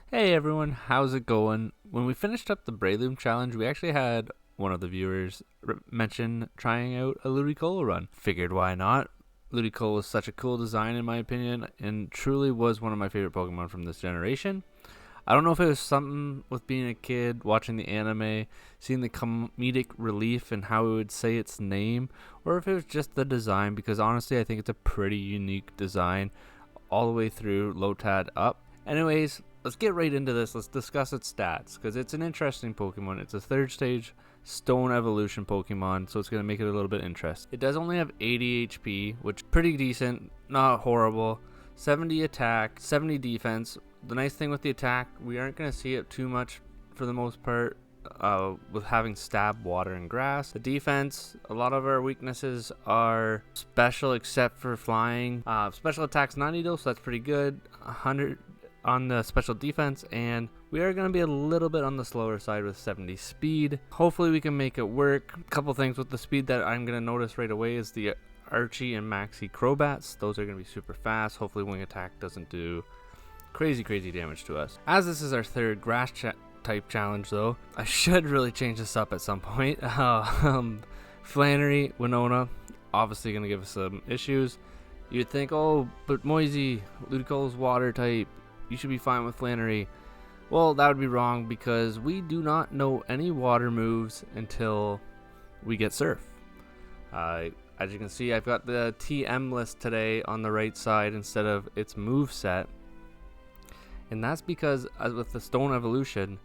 Hey everyone, how's it going? When we finished up the Breloom challenge, we actually had one of the viewers mention trying out a Ludicolo run. Figured why not? Ludicolo is such a cool design in my opinion, and truly was one of my favorite Pokemon from this generation. I don't know if it was something with being a kid, watching the anime, seeing the comedic relief and how it would say its name, or if it was just the design, because honestly I think it's a pretty unique design all the way through Lotad up. Anyways, let's get right into this. Let's discuss its stats, because it's an interesting Pokemon. It's a third stage Stone Evolution Pokemon, so it's going to make it a little bit interesting. It does only have 80 HP, which is pretty decent, not horrible. 70 attack, 70 defense. The nice thing with the attack, we aren't going to see it too much for the most part. With having stab, water, and grass. The defense, a lot of our weaknesses are special except for flying. Special attacks 90 though, so that's pretty good. 100 on the special defense, and we are going to be a little bit on the slower side with 70 speed. Hopefully we can make it work. A couple things with the speed that I'm going to notice right away is the Archie and Maxi Crobats. Those are going to be super fast. Hopefully wing attack doesn't do crazy damage to us. As this is our third grass type challenge though, I should really change this up at some point. Flannery, Winona, obviously going to give us some issues. You'd think, oh, but Moisey, Ludicolo's water type, you should be fine with Flannery. Well, that would be wrong, because we do not know any water moves until we get Surf. As you can see, I've got the TM list today on the right side instead of its move set. And that's because with the Stone Evolution,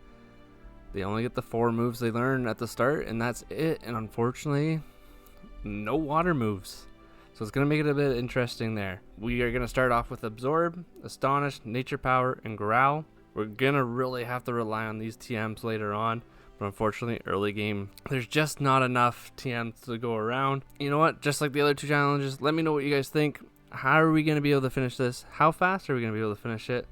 they only get the 4 moves they learn at the start, and that's it. And unfortunately, no water moves. So it's going to make it a bit interesting there. We are going to start off with Absorb, Astonish, Nature Power, and Growl. We're going to really have to rely on these TMs later on. But unfortunately, early game, there's just not enough TMs to go around. You know what? Just like the other 2 challenges, let me know what you guys think. How are we going to be able to finish this? How fast are we going to be able to finish it?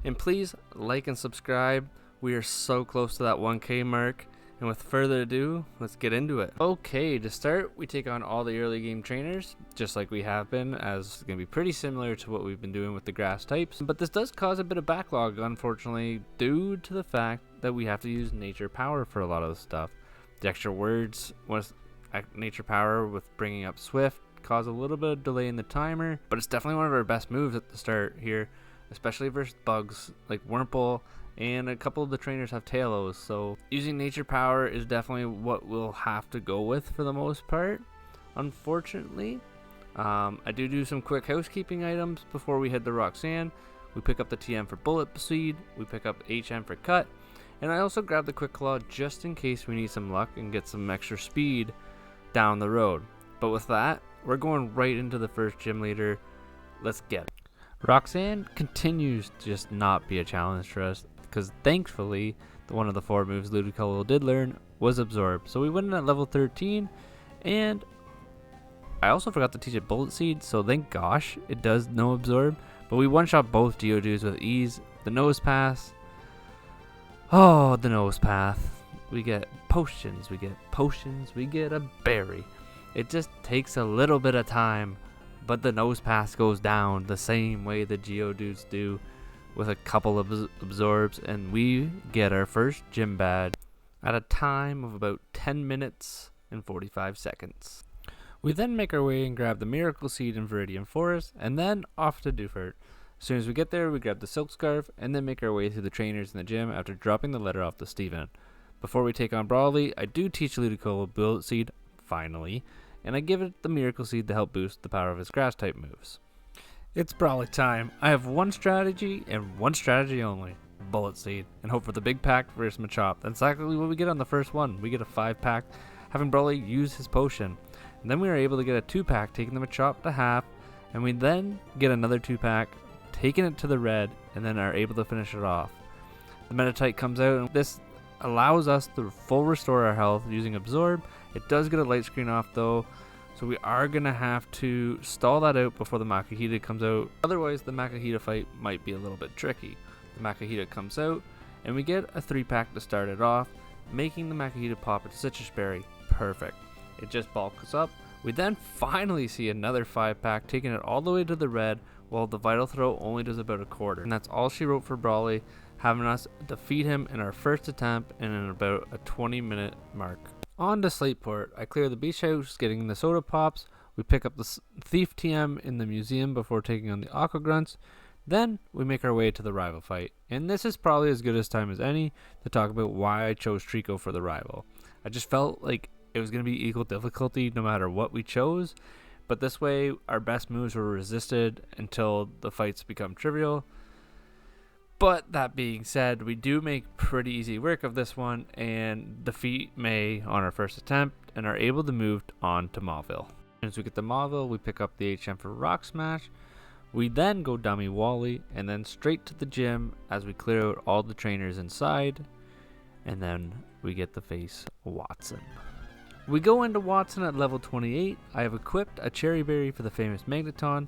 And please like and subscribe. We are so close to that 1K mark. And with further ado, let's get into it. Okay, to start, we take on all the early game trainers, just like we have been, as it's going to be pretty similar to what we've been doing with the grass types. But this does cause a bit of backlog, unfortunately, due to the fact that we have to use Nature Power for a lot of the stuff. The extra words with Nature Power with bringing up Swift cause a little bit of delay in the timer, but it's definitely one of our best moves at the start here, especially versus bugs like Wurmple. And a couple of the trainers have Talos, so using Nature Power is definitely what we'll have to go with for the most part, unfortunately. I do some quick housekeeping items before we head to Roxanne. We pick up the TM for Bullet Seed, we pick up HM for Cut, and I also grab the Quick Claw just in case we need some luck and get some extra speed down the road. But with that, we're going right into the first gym leader. Let's get it. Roxanne continues to just not be a challenge for us, because thankfully one of the 4 moves Ludicolo did learn was Absorb. So we went in at level 13, and I also forgot to teach it Bullet Seed, so thank gosh it does know Absorb. But we one-shot both Geodudes with ease. The Nose Pass. Oh, the Nose Path. We get potions, we get a berry. It just takes a little bit of time, but the Nose Pass goes down the same way the Geodudes do, with a couple of absorbs, and we get our first gym badge at a time of about 10 minutes and 45 seconds. We then make our way and grab the Miracle Seed in Viridian Forest, and then off to Dewford. As soon as we get there, we grab the Silk Scarf, and then make our way through the trainers in the gym after dropping the letter off to Steven. Before we take on Brawly, I do teach Ludicolo Bullet Seed, finally, and I give it the Miracle Seed to help boost the power of his grass type moves. It's Brawly time. I have one strategy and one strategy only. Bullet Seed. And hope for the big pack versus Machop. That's exactly what we get on the first one. We get a 5-pack, having Brawly use his potion. And then we are able to get a 2-pack, taking the Machop to half. And we then get another 2-pack, taking it to the red, and then are able to finish it off. The Metatite comes out, and this allows us to full restore our health using Absorb. It does get a light screen off though, so we are going to have to stall that out before the Makahita comes out. Otherwise, the Makahita fight might be a little bit tricky. The Makahita comes out, and we get a 3-pack to start it off, making the Makahita pop its Citrus Berry. Perfect. It just bulks up. We then finally see another 5-pack, taking it all the way to the red, while the Vital Throw only does about a quarter. And that's all she wrote for Brawly. having us defeat him in our first attempt and in about a 20-minute mark. On to Slateport, I clear the beach house, getting the soda pops. We pick up the Thief TM in the museum before taking on the Aqua Grunts. Then we make our way to the rival fight, and this is probably as good a time as any to talk about why I chose Trico for the rival. I just felt like it was going to be equal difficulty no matter what we chose, but this way our best moves were resisted until the fights become trivial. But that being said, we do make pretty easy work of this one and defeat May on our first attempt and are able to move on to Mauville. As we get to Mauville, we pick up the HM for Rock Smash. We then go dummy Wally and then straight to the gym as we clear out all the trainers inside, and then we get to face Watson. We go into Watson at level 28. I have equipped a Cherry Berry for the famous Magneton.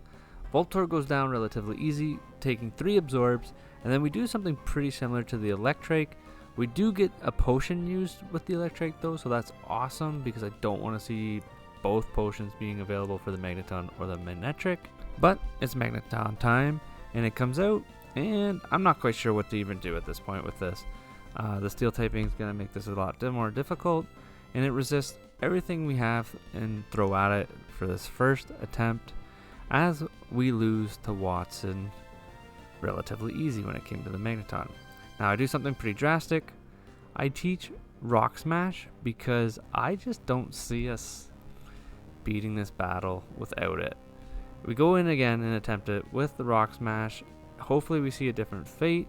Voltorb goes down relatively easy, taking 3 absorbs, and then we do something pretty similar to the Electrike. We do get a potion used with the Electrike though, so that's awesome because I don't want to see both potions being available for the Magneton or the Manectric. But it's Magneton time, and it comes out, and I'm not quite sure what to even do at this point with this. The steel typing is going to make this a lot more difficult, and it resists everything we have and throw at it for this first attempt, as we lose to Watson relatively easy when it came to the Magneton. Now I do something pretty drastic. I teach Rock Smash because I just don't see us beating this battle without it. We go in again and attempt it with the Rock Smash. Hopefully we see a different fate.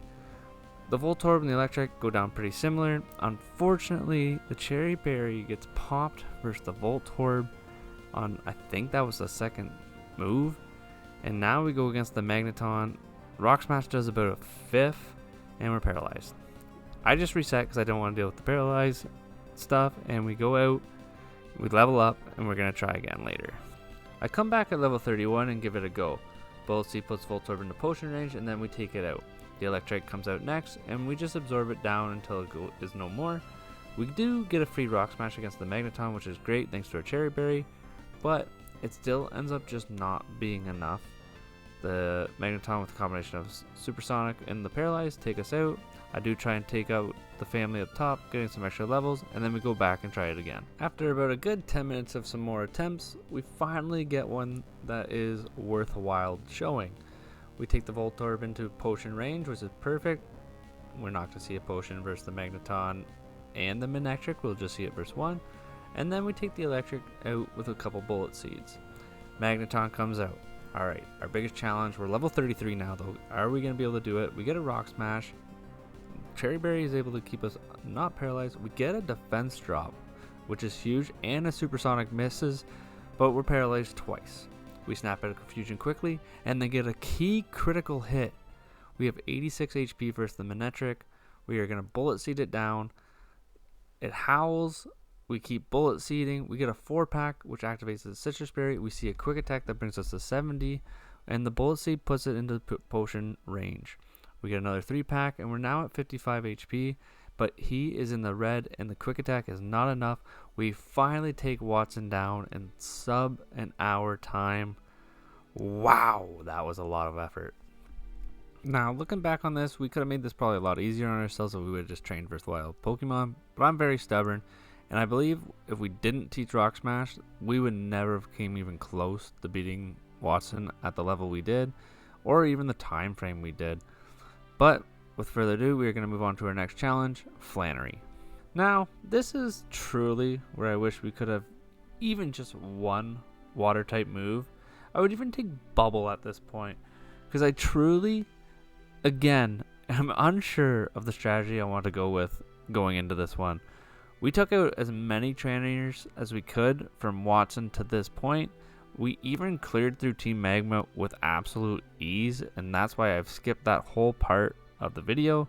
The Voltorb and the Electric go down pretty similar. Unfortunately, the Cherry Berry gets popped versus the Voltorb on, I think that was the second move. And now we go against the Magneton. Rock Smash does about a 5th, and we're paralyzed. I just reset because I don't want to deal with the paralyzed stuff, and we go out, we level up, and we're going to try again later. I come back at level 31 and give it a go. Bullet Seed puts Voltorb into potion range, and then we take it out. The Electrike comes out next, and we just absorb it down until it is no more. We do get a free Rock Smash against the Magneton, which is great thanks to our Cherry Berry, but it still ends up just not being enough. The Magneton with a combination of Supersonic and the Paralyzed take us out. I do try and take out the family up top, getting some extra levels, and then we go back and try it again. After about a good 10 minutes of some more attempts, we finally get one that is worthwhile showing. We take the Voltorb into potion range, which is perfect. We're not going to see a potion versus the Magneton and the Manectric, we'll just see it versus one. And then we take the Electric out with a couple Bullet Seeds. Magneton comes out. Alright, our biggest challenge, we're level 33 now though. Are we going to be able to do it? We get a Rock Smash. Cherry Berry is able to keep us not paralyzed. We get a defense drop, which is huge, and a Supersonic misses, but we're paralyzed twice. We snap out of confusion quickly, and then get a key critical hit. We have 86 HP versus the Manectric. We are going to Bullet Seed it down. It howls. We keep Bullet Seeding. We get a 4-pack, which activates the Citrus Berry. We see a quick attack that brings us to 70, and the Bullet Seed puts it into potion range. We get another 3-pack, and we're now at 55 HP, but he is in the red, and the quick attack is not enough. We finally take Watson down in sub an hour time. Wow, that was a lot of effort. Now, looking back on this, we could have made this probably a lot easier on ourselves if we would have just trained versus wild Pokemon, but I'm very stubborn, and I believe if we didn't teach Rock Smash, we would never have came even close to beating Watson at the level we did, or even the time frame we did. But with further ado, we are going to move on to our next challenge, Flannery. Now, this is truly where I wish we could have even just one water type move. I would even take Bubble at this point, because I truly, again, am unsure of the strategy I want to go with going into this one. We took out as many trainers as we could from Watson to this point. We even cleared through Team Magma with absolute ease, and that's why I've skipped that whole part of the video.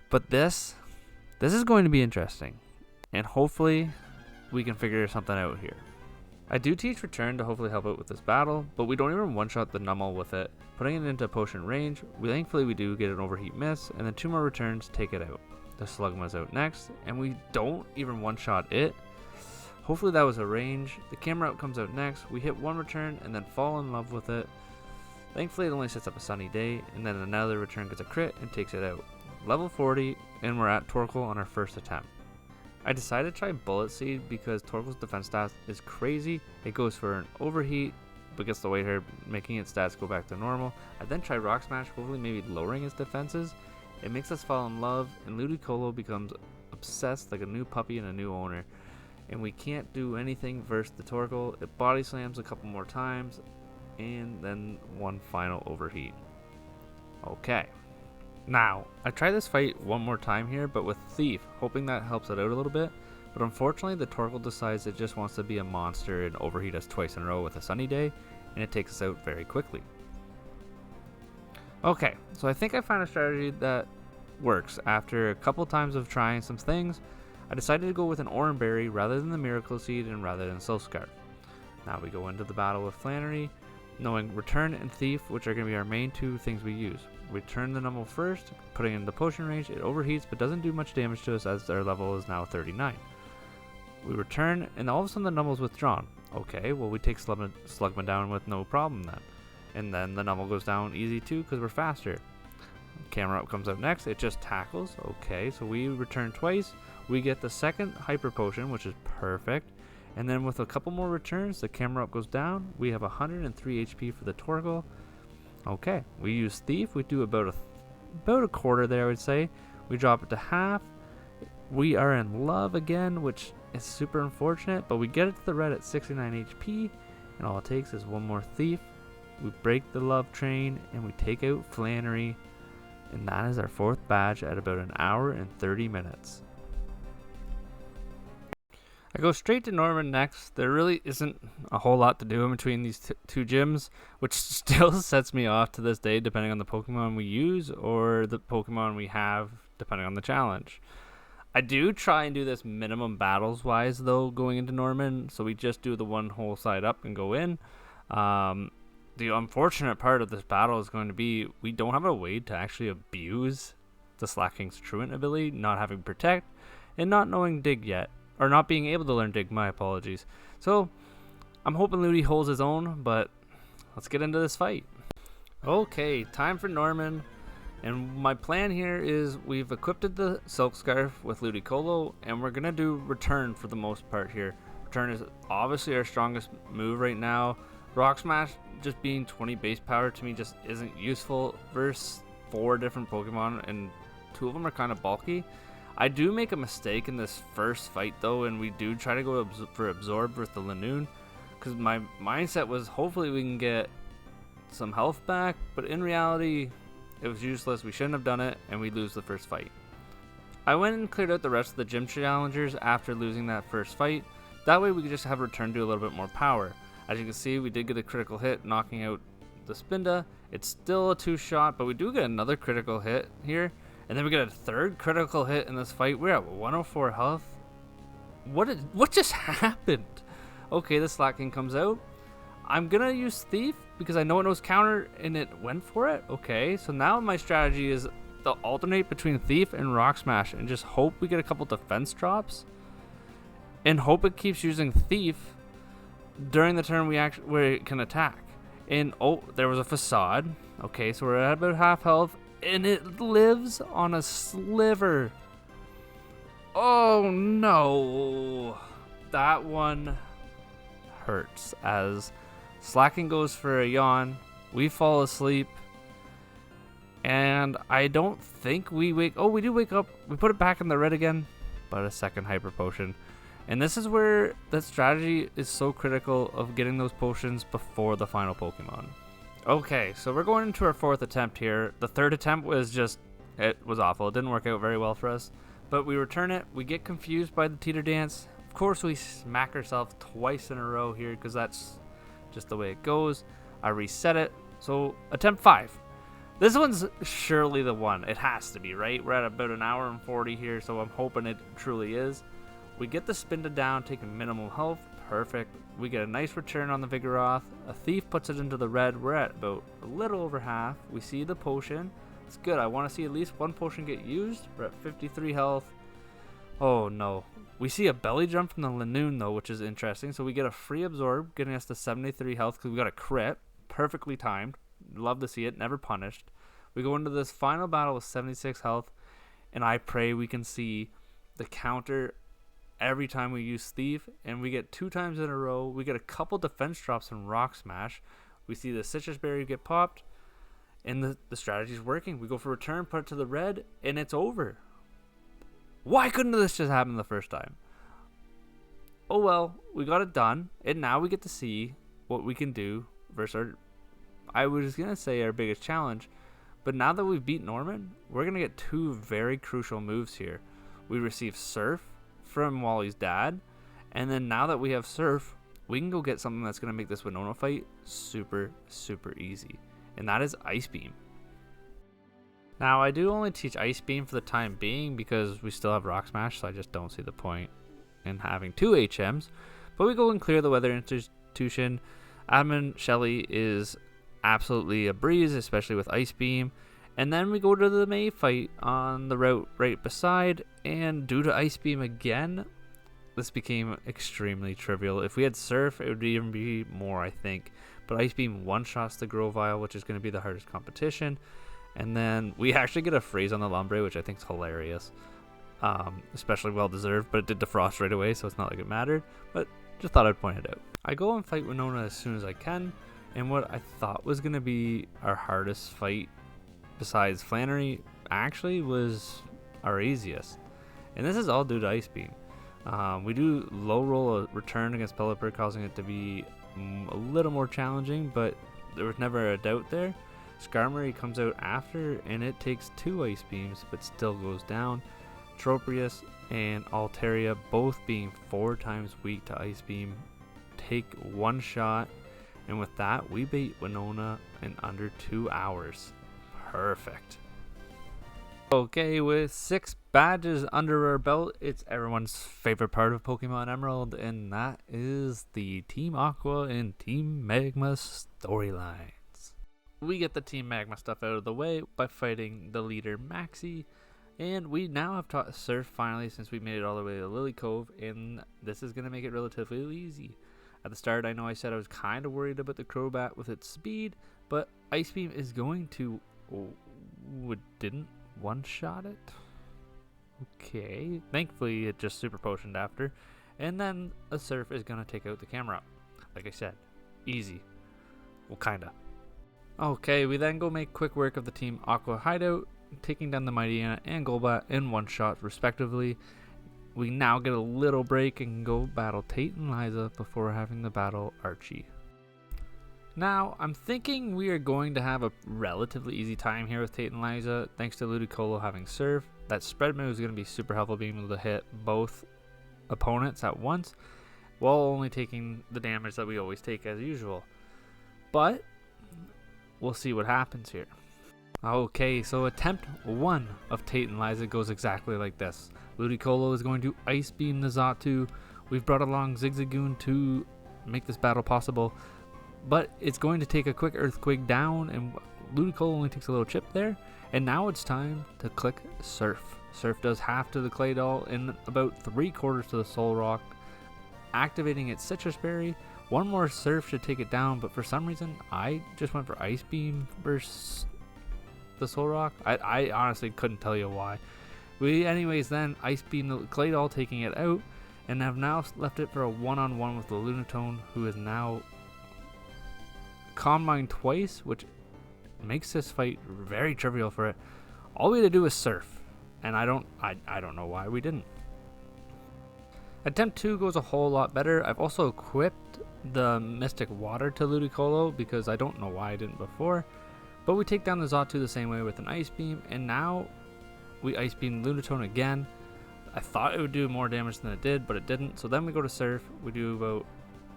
But this is going to be interesting, and hopefully we can figure something out here. I do teach Return to hopefully help out with this battle, but we don't even one-shot the Numel with it. Putting it into potion range, thankfully we do get an Overheat Miss, and then 2 more returns take it out. The Slugma's out next, and we don't even one-shot it. Hopefully that was a range. The Camerupt comes out next. We hit 1 return and then fall in love with it. Thankfully it only sets up a sunny day, and then another return gets a crit and takes it out. level 40, and we're at Torkoal on our first attempt. I decided to try Bullet Seed because Torkoal's defense stats is crazy. It goes for an overheat, but gets the White Herb, making its stats go back to normal. I then try Rock Smash, hopefully maybe lowering its defenses. It makes us fall in love, and Ludicolo becomes obsessed like a new puppy and a new owner. And we can't do anything versus the Torkoal. It body slams a couple more times, and then one final overheat. Okay. Now, I try this fight one more time here, but with Thief, hoping that helps it out a little bit. But unfortunately, the Torkoal decides it just wants to be a monster and overheat us twice in a row with a sunny day, and it takes us out very quickly. Okay, so I think I found a strategy that works. After a couple times of trying some things, I decided to go with an Orange Berry rather than the Miracle Seed and rather than Soul Scarf. Now we go into the battle with Flannery, knowing Return and Thief, which are going to be our main two things we use. We turn the Numble first, putting it into potion range. It overheats but doesn't do much damage to us as our level is now 39. We return, and all of a sudden the Numble's withdrawn. Okay, well we take Slugma down with no problem then. And then the Numble goes down easy too because we're faster. Camera Up comes up next. It just tackles. Okay, so we return twice. We get the second Hyper Potion, which is perfect. And then with a couple more returns, the Camera Up goes down. We have 103 HP for the Torkoal. Okay, we use Thief. We do about a quarter there, I would say. We drop it to half. We are in love again, which is super unfortunate, but we get it to the red at 69 HP, and all it takes is one more Thief. We break the love train, and we take out Flannery, and that is our fourth badge at about an hour and 30 minutes. I go straight to Norman next. There really isn't a whole lot to do in between these two gyms, which still sets me off to this day depending on the Pokemon we use or the Pokemon we have depending on the challenge. I do try and do this minimum battles wise though going into Norman, so we just do the one whole side up and go in. The unfortunate part of this battle is going to be we don't have a way to actually abuse the Slacking's Truant ability, not having Protect and not knowing Dig yet. Or not being able to learn Dig, my apologies. So, I'm hoping Ludi holds his own, but let's get into this fight. Okay, time for Norman. And my plan here is we've equipped the Silk Scarf with Ludicolo, and we're going to do Return for the most part here. Return is obviously our strongest move right now. Rock Smash, just being 20 base power to me just isn't useful versus 4 different Pokemon, and 2 of them are kind of bulky. I do make a mistake in this first fight though, and we do try to go for Absorb with the Lanoon, because my mindset was hopefully we can get some health back, but in reality it was useless. We shouldn't have done it, and we lose the first fight. I went and cleared out the rest of the gym challengers after losing that first fight. That way we could just have Return do a little bit more power. As you can see, we did get a critical hit knocking out the Spinda. It's still a 2-shot, but we do get another critical hit here. And then we get a third critical hit in this fight. We're at 104 health. What just happened? Okay, the Slacking comes out. I'm gonna use Thief because I know it knows counter and it went for it. Okay, so now my strategy is to alternate between Thief and Rock Smash and just hope we get a couple defense drops and hope it keeps using Thief during the turn where it can attack. And oh, there was a Facade. Okay, so we're at about half health. And it lives on a sliver. Oh no. That one hurts as Slacking goes for a yawn. We fall asleep. And I don't think we wake... Oh, we do wake up. We put it back in the red again. But a second Hyper Potion. And this is where that strategy is so critical of getting those potions before the final Pokemon. Okay, so we're going into our 4th attempt here. The 3rd attempt was it was awful. It didn't work out very well for us. But we return it. We get confused by the Teeter Dance. Of course, we smack ourselves twice in a row here because that's just the way it goes. I reset it. So, attempt 5. This one's surely the one. It has to be, right? We're at about an hour and 40 here, so I'm hoping it truly is. We get the Spinda down, taking minimal health. Perfect. We get a nice return on the Vigoroth. A Thief puts it into the red. We're at about a little over half. We see the potion. It's good. I want to see at least one potion get used. We're at 53 health. Oh no. We see a belly jump from the Lanoon though, which is interesting. So we get a free Absorb, getting us to 73 health because we got a crit. Perfectly timed. Love to see it. Never punished. We go into this final battle with 76 health. and I pray we can see the counter every time we use Thief, and we get 2 times in a row. We get a couple defense drops from Rock Smash. We see the Citrus Berry get popped, and the strategy's working. We go for return, put it to the red, and it's over. Why couldn't this just happen the first time? Oh well, we got it done, and now we get to see what we can do versus our, I was going to say our biggest challenge, but now that we've beat Norman, we're going to get 2 very crucial moves here. We receive Surf from Wally's dad, and then now that we have Surf, we can go get something that's going to make this Winona fight super, super easy, and that is Ice Beam. Now, I do only teach Ice Beam for the time being because we still have Rock Smash, so I just don't see the point in having 2 HMs, but we go and clear the Weather Institution. Admin Shelly is absolutely a breeze, especially with Ice Beam. And then we go to the May fight on the route right beside, and due to Ice Beam again, this became extremely trivial. If we had Surf, it would even be more, I think. But Ice Beam one-shots the Grovyle, which is going to be the hardest competition. And then we actually get a freeze on the Lumbre, which I think is hilarious. Especially well-deserved, but it did defrost right away, so it's not like it mattered. But just thought I'd point it out. I go and fight Winona as soon as I can, and what I thought was going to be our hardest fight besides Flannery actually was our easiest. And this is all due to Ice Beam. We do low roll a return against Pelipper, causing it to be a little more challenging, but there was never a doubt there. Skarmory comes out after, and it takes 2 Ice Beams, but still goes down. Tropius and Altaria, both being 4 times weak to Ice Beam, take 1 shot, and with that, we beat Winona in under 2 hours. Perfect. Okay, with 6 badges under our belt, it's everyone's favorite part of Pokemon Emerald, and that is the Team Aqua and Team Magma storylines. We get the Team Magma stuff out of the way by fighting the leader Maxie, and we now have taught Surf finally since we made it all the way to Lily Cove, and this is going to make it relatively easy. At the start, I know I said I was kind of worried about the Crobat with its speed, but Ice Beam is going to... didn't one-shot it? Okay. Thankfully, it just Super Potioned after. And then a Surf is going to take out the camera. Like I said, easy. Well, kinda. Okay, we then go make quick work of the Team Aqua hideout, taking down the Mightyena and Golbat in one shot respectively. We now get a little break and go battle Tate and Liza before having the battle Archie. Now, I'm thinking we are going to have a relatively easy time here with Tate and Liza, thanks to Ludicolo having Surf. That spread move is going to be super helpful, being able to hit both opponents at once, while only taking the damage that we always take as usual. But, we'll see what happens here. Okay, so attempt 1 of Tate and Liza goes exactly like this. Ludicolo is going to Ice Beam the Xatu. We've brought along Zigzagoon to make this battle possible, but it's going to take a quick Earthquake down, and Ludicolo only takes a little chip there. And now it's time to click Surf. Surf does half to the Claydol and about 3/4 to the Solrock, activating its Citrus Berry. 1 more Surf should take it down, but for some reason I just went for Ice Beam versus the Solrock. I honestly couldn't tell you why. We anyways then Ice Beam the Claydol, taking it out, and have now left it for a one-on-one with the Lunatone, who is now Calm Mind twice, which makes this fight very trivial for it. All we had to do was Surf, and I don't know why we didn't. Attempt 2 goes a whole lot better. I've also equipped the Mystic Water to Ludicolo because I don't know why I didn't before. But we take down the Xatu the same way with an Ice Beam, and now we Ice Beam Lunatone again. I thought it would do more damage than it did, but it didn't. So then we go to Surf. We do about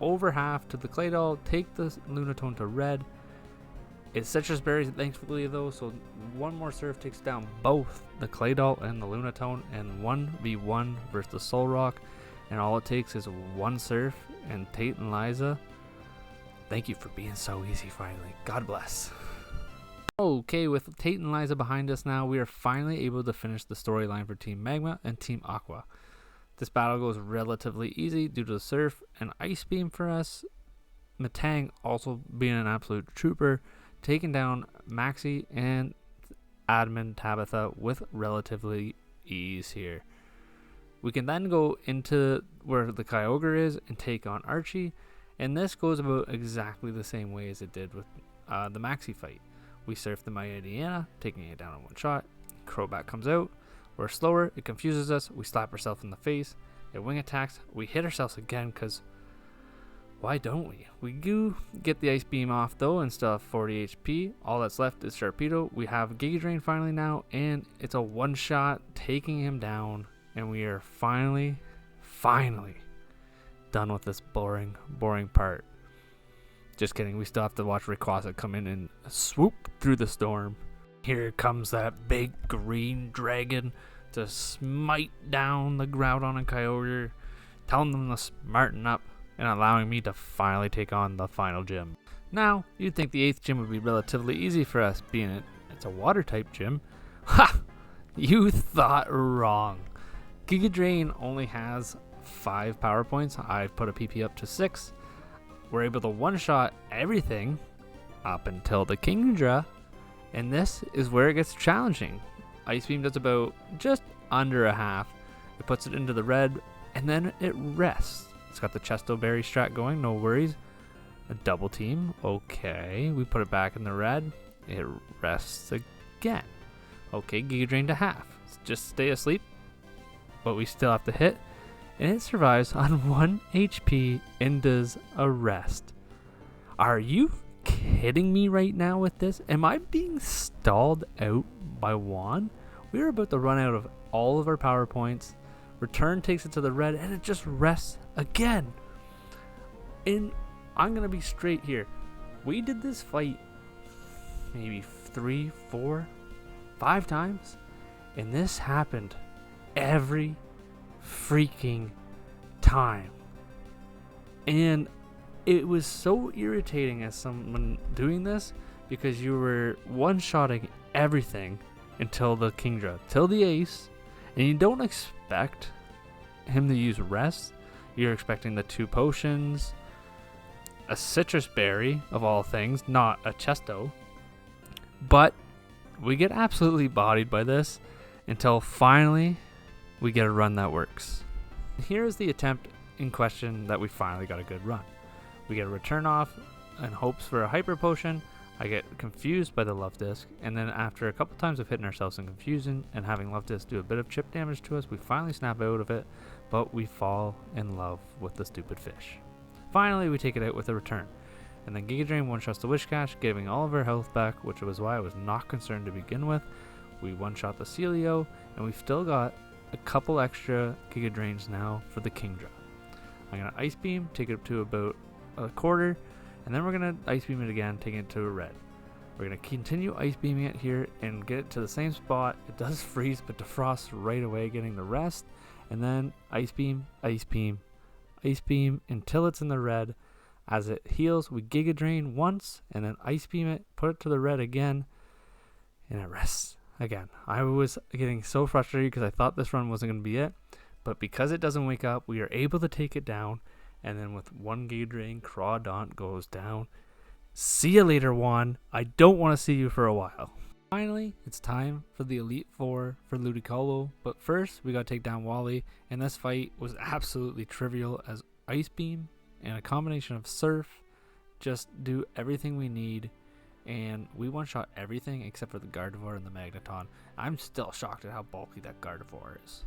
over half to the Claydol, take the Lunatone to red. It's Citrus Berry, thankfully, though, so 1 more Surf takes down both the Claydol and the Lunatone, and 1v1 versus the Solrock. And all it takes is 1 Surf, and Tate and Liza, thank you for being so easy finally. God bless. Okay, with Tate and Liza behind us now, we are finally able to finish the storyline for Team Magma and Team Aqua. This battle goes relatively easy due to the Surf and Ice Beam for us. Matang also being an absolute trooper, taking down Maxie and Admin Tabitha with relatively ease here. We can then go into where the Kyogre is and take on Archie, and this goes about exactly the same way as it did with the Maxi fight. We surf the Mightyena, taking it down in one shot. Crobat comes out. We're slower. It confuses us. We slap ourselves in the face. It wing attacks. We hit ourselves again because why don't we? We do get the Ice Beam off though and still have 40 HP. All that's left is Sharpedo. We have Giga Drain finally now, and it's a one shot taking him down, and we are finally done with this boring part. Just kidding, we still have to watch Rayquaza come in and swoop through the storm. Here comes that big green dragon to smite down the Groudon and Kyogre, telling them to smarten up and allowing me to finally take on the final gym. Now, you'd think the 8th gym would be relatively easy for us, being it's a water type gym. Ha! You thought wrong. Giga Drain only has 5 power points. I've put a PP up to 6. We're able to one-shot everything up until the Kingdra, and this is where it gets challenging. Ice Beam does about just under a half. It puts it into the red, and then it rests. It's got the Chesto Berry strat going, no worries. A double team, okay. We put it back in the red. It rests again. Okay, Giga Drain to half. Just stay asleep, but we still have to hit. And it survives on 1 HP and does a rest. Are you kidding me right now with this? Am I being stalled out by Juan? We are about to run out of all of our power points. Return takes it to the red, and it just rests again. And I'm going to be straight here. We did this fight maybe 3, 4, 5 times, and this happened every freaking time. And it was so irritating as someone doing this because you were one-shotting everything until the Kingdra, till the ace, and you don't expect him to use rest. You're expecting the 2 potions, a citrus berry of all things, not a Chesto. But we get absolutely bodied by this until finally we get a run that works. Here's the attempt in question that we finally got a good run. We get a return off and hopes for a hyper potion. I get confused by the Love Disc, and then after a couple times of hitting ourselves in confusion and having Love Disc do a bit of chip damage to us, we finally snap out of it, but we fall in love with the stupid fish. Finally, we take it out with a return, and then Giga Drain one-shots the Wishcash, giving all of our health back, which was why I was not concerned to begin with. We one-shot the Celio, and we've still got a couple extra Giga Drains now for the Kingdra. I'm going to Ice Beam, take it up to about a quarter, and then we're going to Ice Beam it again, taking it to a red. We're going to continue Ice Beaming it here and get it to the same spot. It does freeze, but defrosts right away, getting the rest. And then Ice Beam, Ice Beam, Ice Beam until it's in the red. As it heals, we Giga Drain once, and then Ice Beam it, put it to the red again, and it rests again. I was getting so frustrated because I thought this run wasn't going to be it. But because it doesn't wake up, we are able to take it down. And then with 1 Giga Drain, Crawdaunt goes down. See you later, Juan. I don't want to see you for a while. Finally, it's time for the Elite Four for Ludicolo. But first, we got to take down Wally. And this fight was absolutely trivial as Ice Beam and a combination of Surf just do everything we need. And we one-shot everything except for the Gardevoir and the Magneton. I'm still shocked at how bulky that Gardevoir is.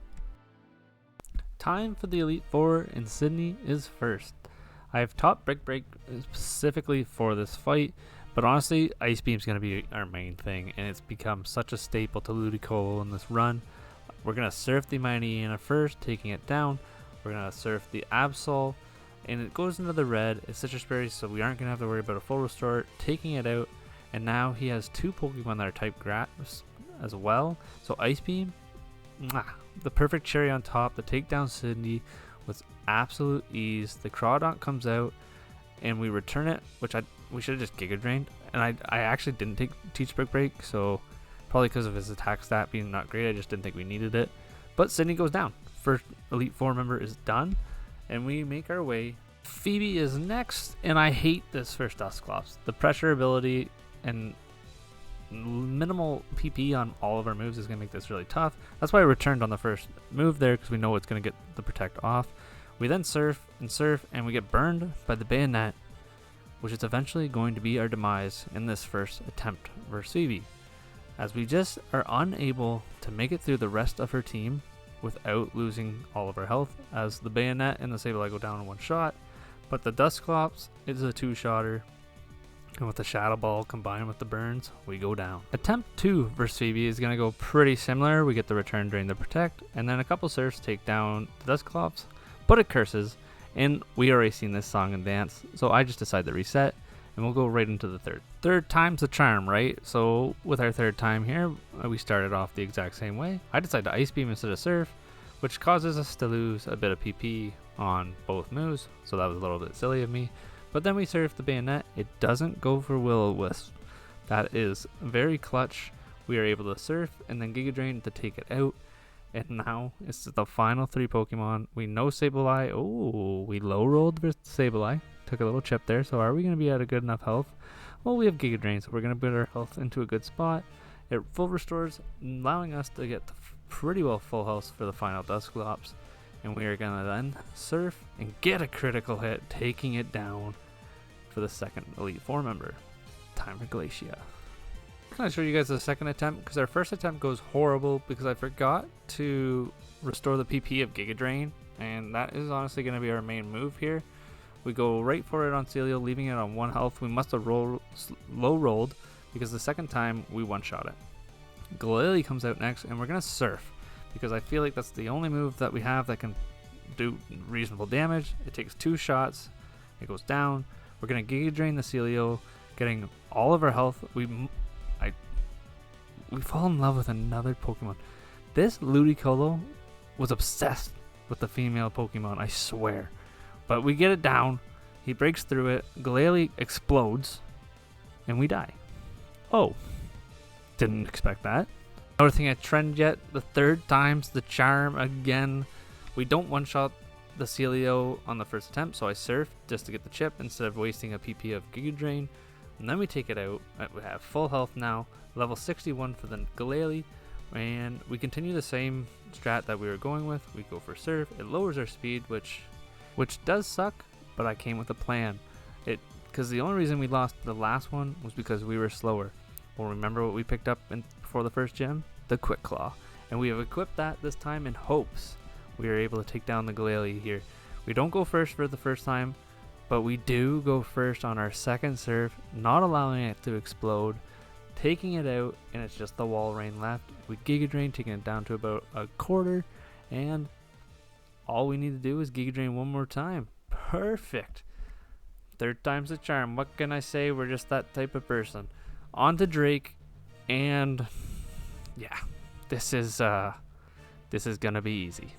Time for the Elite Four, and Sydney is first. I have taught Brick Break specifically for this fight, but honestly, Ice Beam is going to be our main thing, and it's become such a staple to Ludicolo in this run. We're going to surf the Mightyena first, taking it down. We're going to surf the Absol, and it goes into the red. It's Citrus Berry, so we aren't going to have to worry about a full restore, taking it out, and now he has 2 Pokemon that are type grass as well. So Ice Beam, the perfect cherry on top, the takedown Sydney with absolute ease. The Crawdaunt comes out, and we return it, which we should have just Giga Drained. And I actually didn't teach Brick Break, so probably because of his attack stat being not great, I just didn't think we needed it. But Sydney goes down. First Elite Four member is done, and we make our way. Phoebe is next, and I hate this first Dusclops. The pressure ability and minimal PP on all of our moves is going to make this really tough. That's why I returned on the first move there, because we know it's going to get the protect off. We then surf, and we get burned by the bayonet, which is eventually going to be our demise in this first attempt versus Phoebe, as we just are unable to make it through the rest of her team without losing all of our health, as the bayonet and the Sableye go down in one shot, but the Dusclops is a two-shotter, and with the Shadow Ball combined with the burns, we go down. Attempt 2 versus Phoebe is going to go pretty similar. We get the return, drain, the protect, and then a couple surfs take down the Dusclops, but it curses, and we already seen this song and dance, so I just decided to reset, and we'll go right into the third. Third time's the charm, right? So with our third time here, we started off the exact same way. I decided to Ice Beam instead of Surf, which causes us to lose a bit of PP on both moves, so that was a little bit silly of me. But then we surf the bayonet. It doesn't go for Will-O-Wisp. That is very clutch. We are able to surf and then Giga Drain to take it out. And now it's the final 3 Pokemon. We know Sableye. Oh, we low rolled with Sableye. Took a little chip there. So are we going to be at a good enough health? Well, we have Giga Drain, so we're going to put our health into a good spot. It full restores, allowing us to get pretty well full health for the final Dusclops. And we are going to then surf and get a critical hit, taking it down for the second Elite Four member. Time for Glacia. I'm going to show you guys the second attempt, because our first attempt goes horrible because I forgot to restore the PP of Giga Drain, and that is honestly going to be our main move here. We go right for it on Celio, leaving it on 1 health. We must have low rolled because the second time we one-shot it. Glalie comes out next, and we're going to surf, because I feel like that's the only move that we have that can do reasonable damage. It takes 2 shots, it goes down. We're going to Giga Drain the Celio, getting all of our health. We fall in love with another Pokemon. This Ludicolo was obsessed with the female Pokemon, I swear. But we get it down, he breaks through it, Glalie explodes, and we die. Oh, didn't expect that. Another thing I trend yet, the third time's the charm again. We don't one-shot the Celio on the first attempt, so I surf just to get the chip instead of wasting a PP of Giga Drain. And then we take it out. We have full health now, level 61 for the Glalie, and we continue the same strat that we were going with. We go for surf. It lowers our speed, which does suck, but I came with a plan. Because the only reason we lost the last one was because we were slower. Well, remember what we picked up before the first gym? The Quick Claw. And we have equipped that this time in hopes we are able to take down the Glalie here. We don't go first for the first time, but we do go first on our second surf, not allowing it to explode, taking it out, and it's just the Wall Rain left. We Giga Drain, taking it down to about a quarter, and all we need to do is Giga Drain one more time. Perfect. Third time's the charm. What can I say? We're just that type of person. On to Drake, and yeah, this is gonna be easy.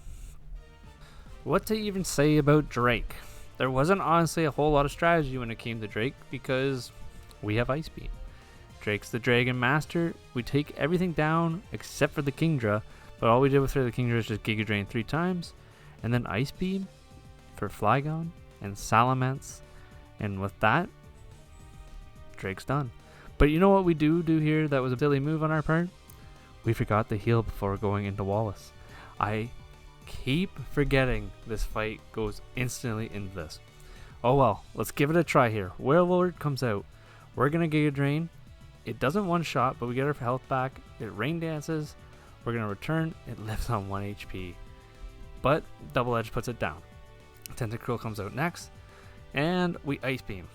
What to even say about Drake? There wasn't honestly a whole lot of strategy when it came to Drake, because we have Ice Beam. Drake's the Dragon Master. We take everything down except for the Kingdra, but all we did with the Kingdra is just Giga Drain 3 times, and then Ice Beam for Flygon and Salamence, and with that, Drake's done. But you know what we do here that was a silly move on our part? We forgot to heal before going into Wallace. I keep forgetting this fight goes instantly into this. Oh well, let's give it a try here. Warlord comes out. We're gonna Giga Drain. It doesn't one shot, but we get our health back. It rain dances. We're gonna return. It lives on 1 HP. But Double Edge puts it down. Tentacruel comes out next, and we Ice Beam.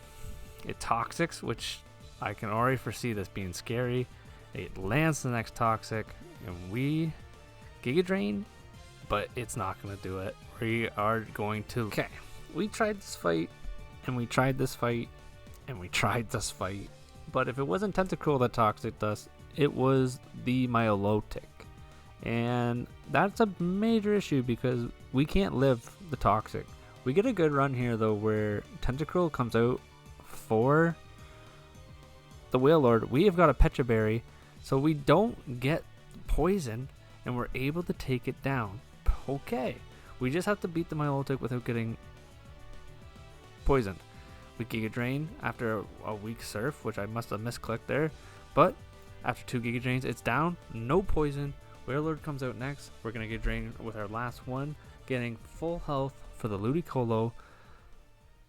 It Toxics, which I can already foresee this being scary. It lands the next Toxic, and we Giga Drain, but it's not going to do it. We are going to... Okay, we tried this fight, and we tried this fight, and we tried this fight, but if it wasn't Tentacruel that Toxic us, it was the Milotic. And that's a major issue because we can't live the Toxic. We get a good run here, though, where Tentacruel comes out for the Wailord. We have got a Pecha Berry, so we don't get poison, and we're able to take it down. Okay, we just have to beat the Milotic without getting poisoned. We Giga Drain after a weak surf, which I must have misclicked there, but After 2 Giga Drains, it's down. No poison. Warlord comes out next. We're going to Giga Drain with our last one, getting full health for the Ludicolo.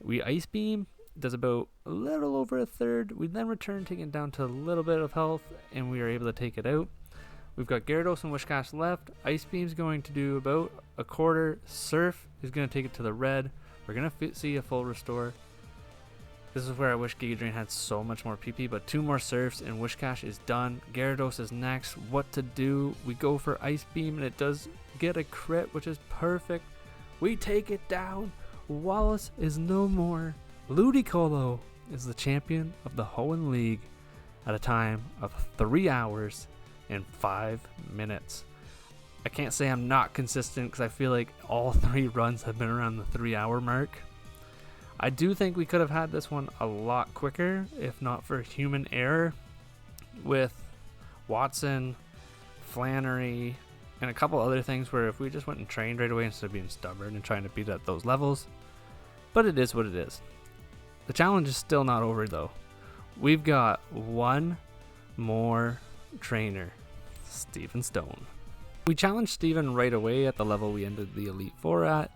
We Ice Beam, does about a little over a third. We then return, taking it down to a little bit of health, and we are able to take it out. We've got Gyarados and Wishcash left. Ice Beam's going to do about a quarter. Surf is going to take it to the red. We're going to see a full restore. This is where I wish Giga Drain had so much more PP, but 2 more Surfs and Wishcash is done. Gyarados is next. What to do? We go for Ice Beam, and it does get a crit, which is perfect. We take it down. Wallace is no more. Ludicolo is the champion of the Hoenn League at a time of 3 hours and 5 minutes. I can't say I'm not consistent because I feel like all 3 runs have been around the 3-hour mark. I do think we could have had this one a lot quicker if not for human error with Watson, Flannery, and a couple other things where if we just went and trained right away instead of being stubborn and trying to beat at those levels. But it is what it is. The challenge is still not over though. We've got one more trainer, Steven Stone. We challenged Steven right away at the level we ended the Elite Four at,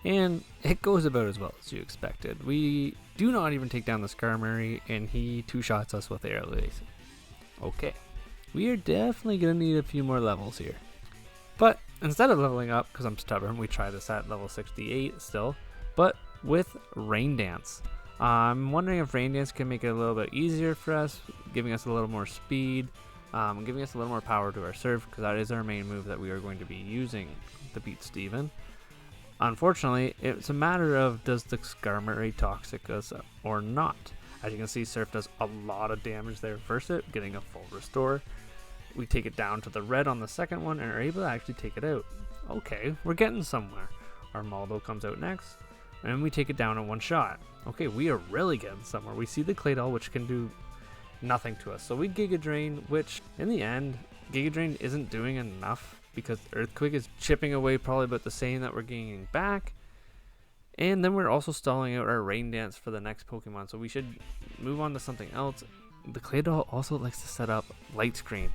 and it goes about as well as you expected. We do not even take down the Skarmory, and he 2-shots us with Air Lace. Okay, we are definitely going to need a few more levels here. But instead of leveling up, because I'm stubborn, we try this at level 68 still, but with Rain Dance. I'm wondering if Rain Dance can make it a little bit easier for us, giving us a little more speed, giving us a little more power to our Surf, because that is our main move that we are going to be using to beat Steven. Unfortunately, it's a matter of does the Skarmory toxic us or not. As you can see, Surf does a lot of damage there first, getting a full restore. We take it down to the red on the second one and are able to actually take it out. Okay, we're getting somewhere. Our Maldo comes out next, and we take it down in 1 shot. Okay, we are really getting somewhere. We see the Claydol, which can do nothing to us. So we Giga Drain, which in the end, Giga Drain isn't doing enough because Earthquake is chipping away probably about the same that we're gaining back. And then we're also stalling out our Rain Dance for the next Pokemon. So we should move on to something else. The Claydol also likes to set up Light Screen.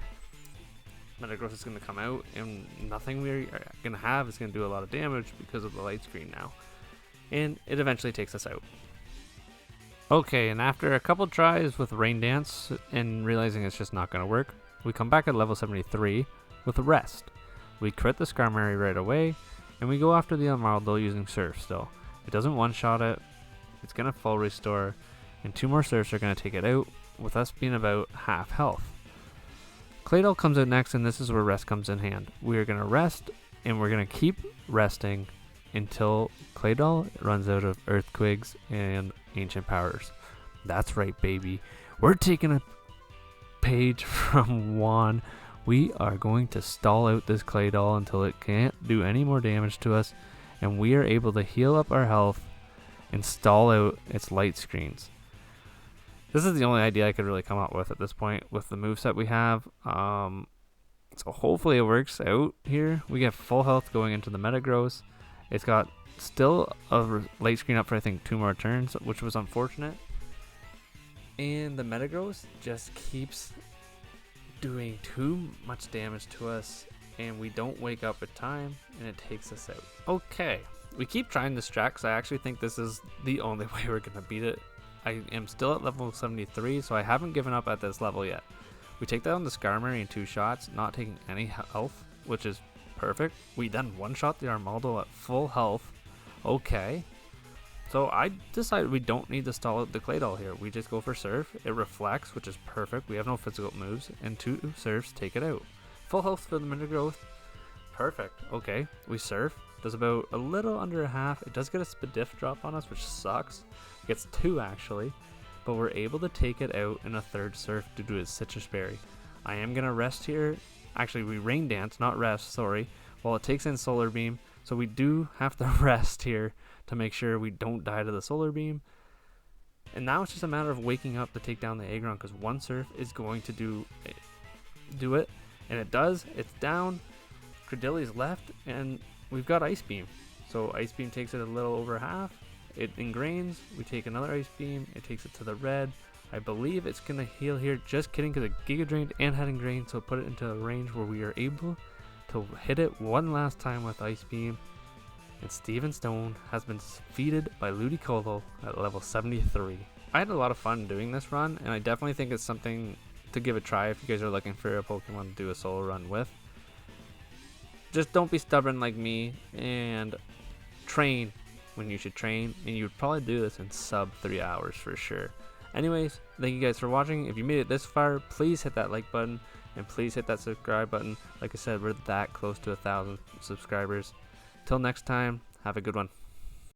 Metagross is going to come out, and nothing we're going to have is going to do a lot of damage because of the Light Screen now. And it eventually takes us out. Okay, and after a couple tries with Rain Dance and realizing it's just not going to work, we come back at level 73 with Rest. We crit the Skarmory right away, and we go after the Amaldo using Surf still. It doesn't one-shot it, it's going to full restore, and 2 more Surfs are going to take it out, with us being about half health. Claydol comes out next, and this is where Rest comes in hand. We are going to rest, and we're going to keep resting until Claydol runs out of Earthquakes and Ancient Powers. That's right, baby. We're taking a page from Juan. We are going to stall out this Claydol until it can't do any more damage to us, and we are able to heal up our health and stall out its Light Screens. This is the only idea I could really come up with at this point with the moveset we have. So hopefully it works out here. We get full health going into the Metagross. It's got still a Light Screen up for I think 2 more turns, which was unfortunate. And the Metagross just keeps doing too much damage to us, and we don't wake up in time, and it takes us out. Okay, we keep trying this strat because I actually think this is the only way we're going to beat it. I am still at level 73, so I haven't given up at this level yet. We take down the Skarmory in 2 shots, not taking any health, which is perfect. We then one-shot the Armaldo at full health. Okay. So I decided we don't need to stall out the Claydol here. We just go for Surf. It reflects, which is perfect. We have no physical moves, and 2 Surfs take it out. Full health for the Metagross. Perfect. Okay, we Surf. Does about a little under a half. It does get a Spadif drop on us, which sucks. It gets 2 actually, but we're able to take it out in a 3rd Surf due to its Citrus Berry. I am going to rest here. Actually, we Rain Dance, not rest, sorry, while it takes in Solar Beam. So we do have to rest here to make sure we don't die to the Solar Beam. And now it's just a matter of waking up to take down the Aggron, because 1 Surf is going to do it. And it does. It's down. Credilli's left, and we've got Ice Beam. So Ice Beam takes it a little over half. It ingrains. We take another Ice Beam. It takes it to the red. I believe it's going to heal here. Just kidding, because it Giga Drained and Heading Drain, so put it into a range where we are able to hit it one last time with Ice Beam. And Steven Stone has been defeated by Ludicolo at level 73. I had a lot of fun doing this run, and I definitely think it's something to give a try if you guys are looking for a Pokemon to do a solo run with. Just don't be stubborn like me, and train when you should train, and you would probably do this in sub 3 hours for sure. Anyways, thank you guys for watching. If you made it this far, please hit that like button, and please hit that subscribe button. Like I said, we're that close to 1,000 subscribers. Till next time, have a good one.